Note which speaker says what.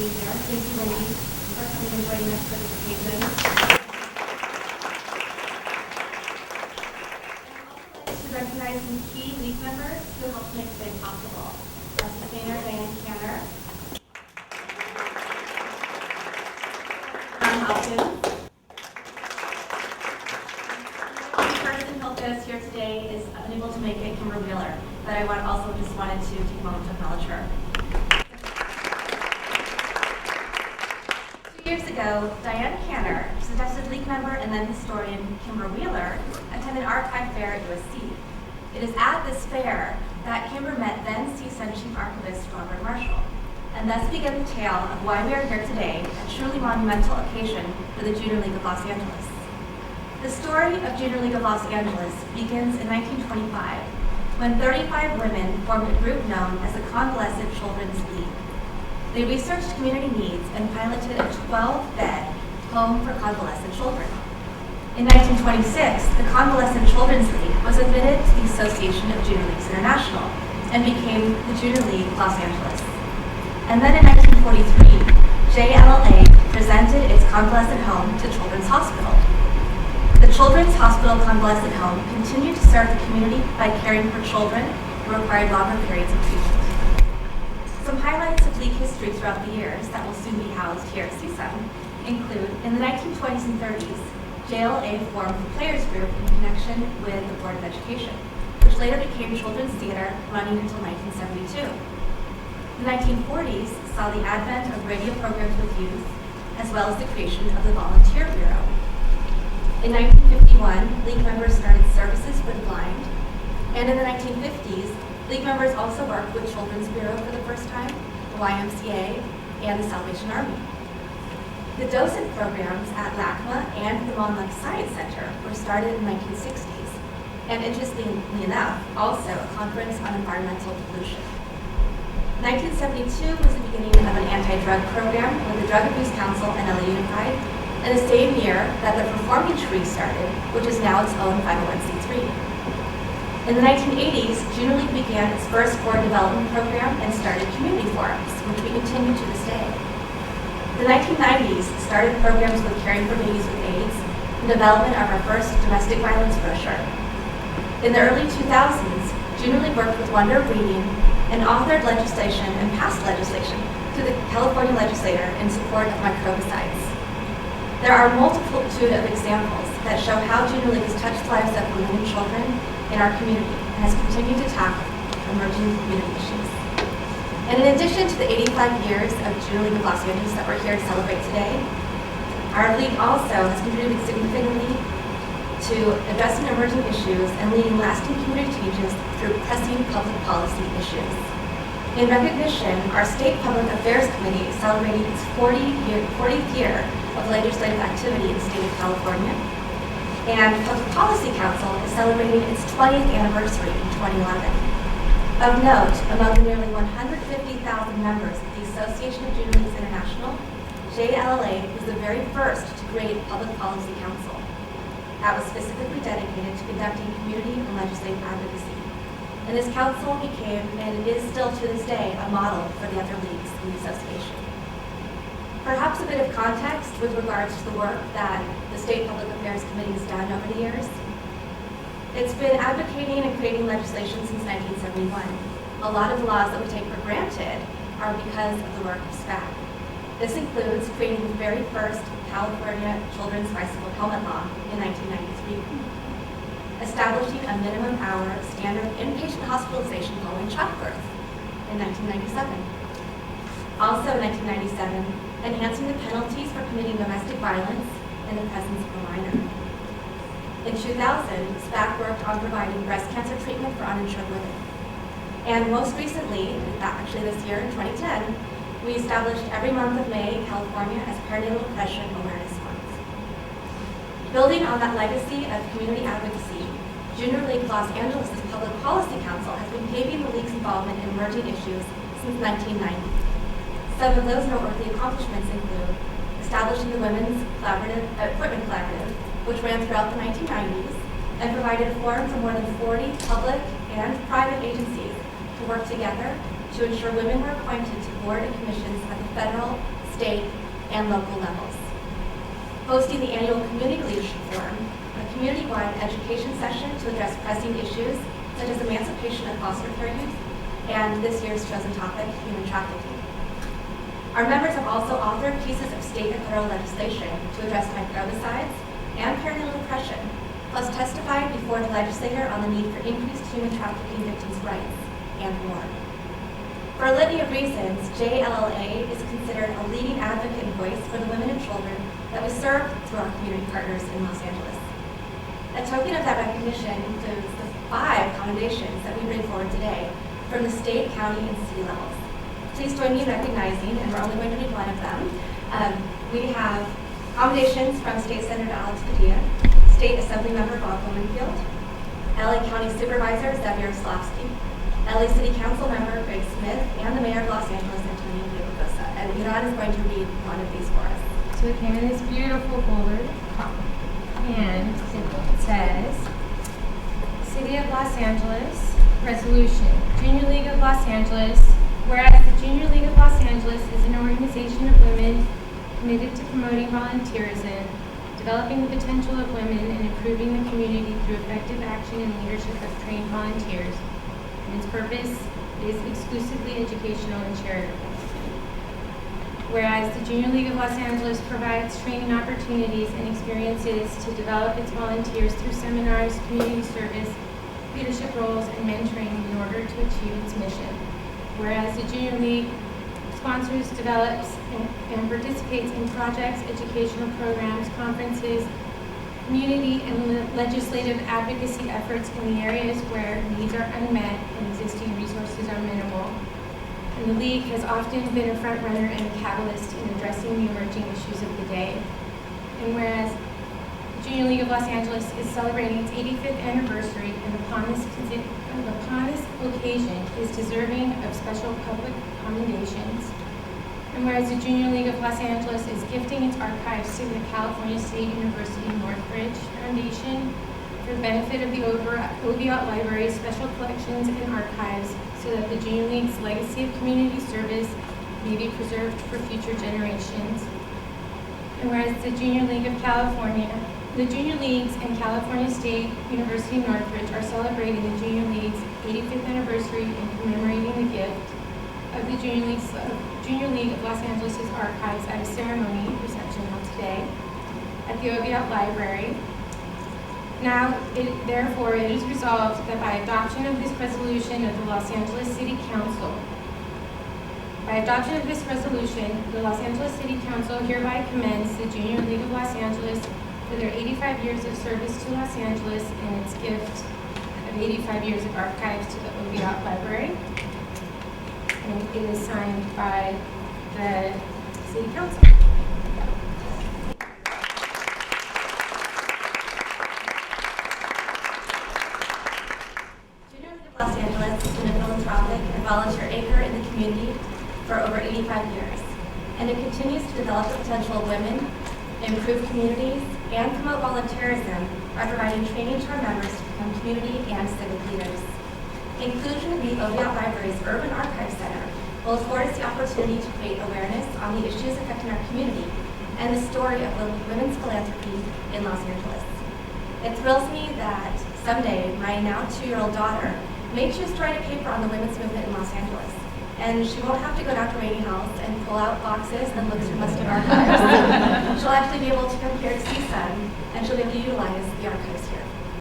Speaker 1: being here. Thank you, ladies, for coming and joining us for this occasion. I'd also like to recognize some key league members who helped make today possible. Our sustainer, Diane Canner, Hopkins. The person who helped get us here today is unable to make it, Kimber Wheeler, but I wanted to take a moment to acknowledge her. 2 years ago, Diane Canner, suggested league member and then historian Kimber Wheeler, attended Archive Fair at USC. It is at this fair that Kimber met then CSUN Chief Archivist Robert Marshall, and thus began the tale of why we are here today, a truly monumental occasion for the Junior League of Los Angeles. The story of Junior League of Los Angeles begins in 1925, when 35 women formed a group known as the Convalescent Children's League. They researched community needs and piloted a 12-bed home for convalescent children. In 1926, the Convalescent Children's League was admitted to the Association of Junior Leagues International and became the Junior League Los Angeles. And then in 1943, JLLA presented its convalescent home to Children's Hospital. The Children's Hospital Convalescent Home continued to serve the community by caring for children who required longer periods of treatment. Some highlights of league history throughout the years that will soon be housed here at CSUN include, in the 1920s and 30s, JLLA formed the Players Group in connection with the Board of Education, which later became Children's Theater, running until 1972. The 1940s saw the advent of radio programs with youth, as well as the creation of the Volunteer Bureau. In 1951, league members started services for the blind, and in the 1950s, league members also worked with Children's Bureau for the first time, the YMCA, and the Salvation Army. The docent programs at LACMA and the Monmouth Science Center were started in the 1960s, and interestingly enough, also a conference on environmental pollution. 1972 was the beginning of an anti-drug program with the Drug Abuse Council and LA Unified, and the same year that the Performing Tree started, which is now its own 501c3. In the 1980s, Junior League began its first board development program and started community forums, which we continue to this day. The 1990s started programs with Caring for Babies with AIDS and development of our first domestic violence brochure. In the early 2000s, Junior League worked with Wonder Reading and authored legislation and passed legislation to the California legislature in support of microbicides. There are a multitude of examples that show how Junior League has touched the lives of women and children in our community and has continued to tackle emerging community issues. And in addition to the 85 years of Junior League of Los Angeles that we're here to celebrate today, our league also has contributed significantly to addressing emerging issues and leading lasting community changes through pressing public policy issues. In recognition, our State Public Affairs Committee is celebrating its 40th year of legislative activity in the state of California, and Public Policy Council is celebrating its 20th anniversary in 2011. Of note, among the nearly 150,000 members of the Association of Junior Leagues International, JLLA was the very first to create a Public Policy Council that was specifically dedicated to conducting community and legislative advocacy. And this council became, and it is still to this day, a model for the other leagues in the association. Perhaps a bit of context with regards to the work that the State Public Affairs Committee has done over the years. It's been advocating and creating legislation since 1971. A lot of the laws that we take for granted are because of the work of SPAC. This includes creating the very first California Children's Bicycle Helmet Law in 1993, establishing a minimum hour standard inpatient hospitalization following childbirth in 1997. Also in 1997, enhancing the penalties for committing domestic violence in the presence of a minor. In 2000, SPAC worked on providing breast cancer treatment for uninsured women. And most recently, actually this year in 2010, we established every month of May in California as Perinatal Depression Awareness Month. Building on that legacy of community advocacy, Junior League Los Angeles' Public Policy Council has been paving the league's involvement in emerging issues since 1990. Some of those noteworthy accomplishments include establishing the Women's Equipment Collaborative, which ran throughout the 1990s and provided a forum for more than 40 public and private agencies to to work together to ensure women were appointed to board and commissions at the federal, state, and local levels. Hosting the annual Community Leadership Forum, a community-wide education session to address pressing issues such as emancipation of foster care youth, and this year's chosen topic, human trafficking. Our members have also authored pieces of state and federal legislation to address microbicides and perinatal depression, plus testified before the legislature on the need for increased human trafficking victims' rights and more. For a litany of reasons, JLLA is considered a leading advocate and voice for the women and children that we serve through our community partners in Los Angeles. A token of that recognition includes the 5 commendations that we bring forward today from the state, county, and city levels. Please join me in recognizing, and we're only going to read one of them. We have commendations from State Senator Alex Padilla, State Assembly Member Bob Blumenfield, LA County Supervisor Xavier Slavsky, LA City Council Member Greg Smith, and the Mayor of Los Angeles, Antonio Villalobos. And Iran is going to read one of these for us.
Speaker 2: So it came in this beautiful folder, and it says, City of Los Angeles, Resolution, Junior League of Los Angeles. Whereas the Junior League of Los Angeles is an organization of women committed to promoting volunteerism, developing the potential of women, and improving the community through effective action and leadership of trained volunteers. And its purpose is exclusively educational and charitable. Whereas the Junior League of Los Angeles provides training opportunities and experiences to develop its volunteers through seminars, community service, leadership roles, and mentoring in order to achieve its mission. Whereas the Junior League sponsors, develops, and participates in projects, educational programs, conferences, community and legislative advocacy efforts in the areas where needs are unmet and existing resources are minimal. And the League has often been a front runner and a catalyst in addressing the emerging issues of the day. And whereas the Junior League of Los Angeles is celebrating its 85th anniversary, and upon this occasion is deserving of special public commendations. And whereas the Junior League of Los Angeles is gifting its archives to the California State University Northridge Foundation for the benefit of the Oviatt Library's special collections and archives, so that the Junior League's legacy of community service may be preserved for future generations. And whereas the Junior League of California, the Junior Leagues and California State University Northridge are celebrating the Junior League's 85th anniversary and commemorating the gift of the Junior League of Los Angeles' archives at a ceremony reception held today at the Oviatt Library. Now, therefore, it is resolved that by adoption of this resolution of the Los Angeles City Council, the Los Angeles City Council hereby commends the Junior League of Los Angeles for their 85 years of service to Los Angeles and its gift of 85 years of archives to the Oviatt Library. And it is signed by the City Council.
Speaker 1: Junior League of Los Angeles has been a philanthropic and volunteer anchor in the community for over 85 years, and it continues to develop the potential of women, improve communities, and promote volunteerism by providing training to our members to become community and civic leaders. Inclusion in the Oviatt Library's Urban Archive Center will afford us the opportunity to create awareness on the issues affecting our community and the story of women's philanthropy in Los Angeles. It thrills me that someday my now 2-year-old daughter may choose to write a paper on the women's movement in Los Angeles. And she won't have to go down to Rainy House and pull out boxes and look through musty archives. She'll actually be able to come here to CSUN, and she'll be able to utilize the archives here.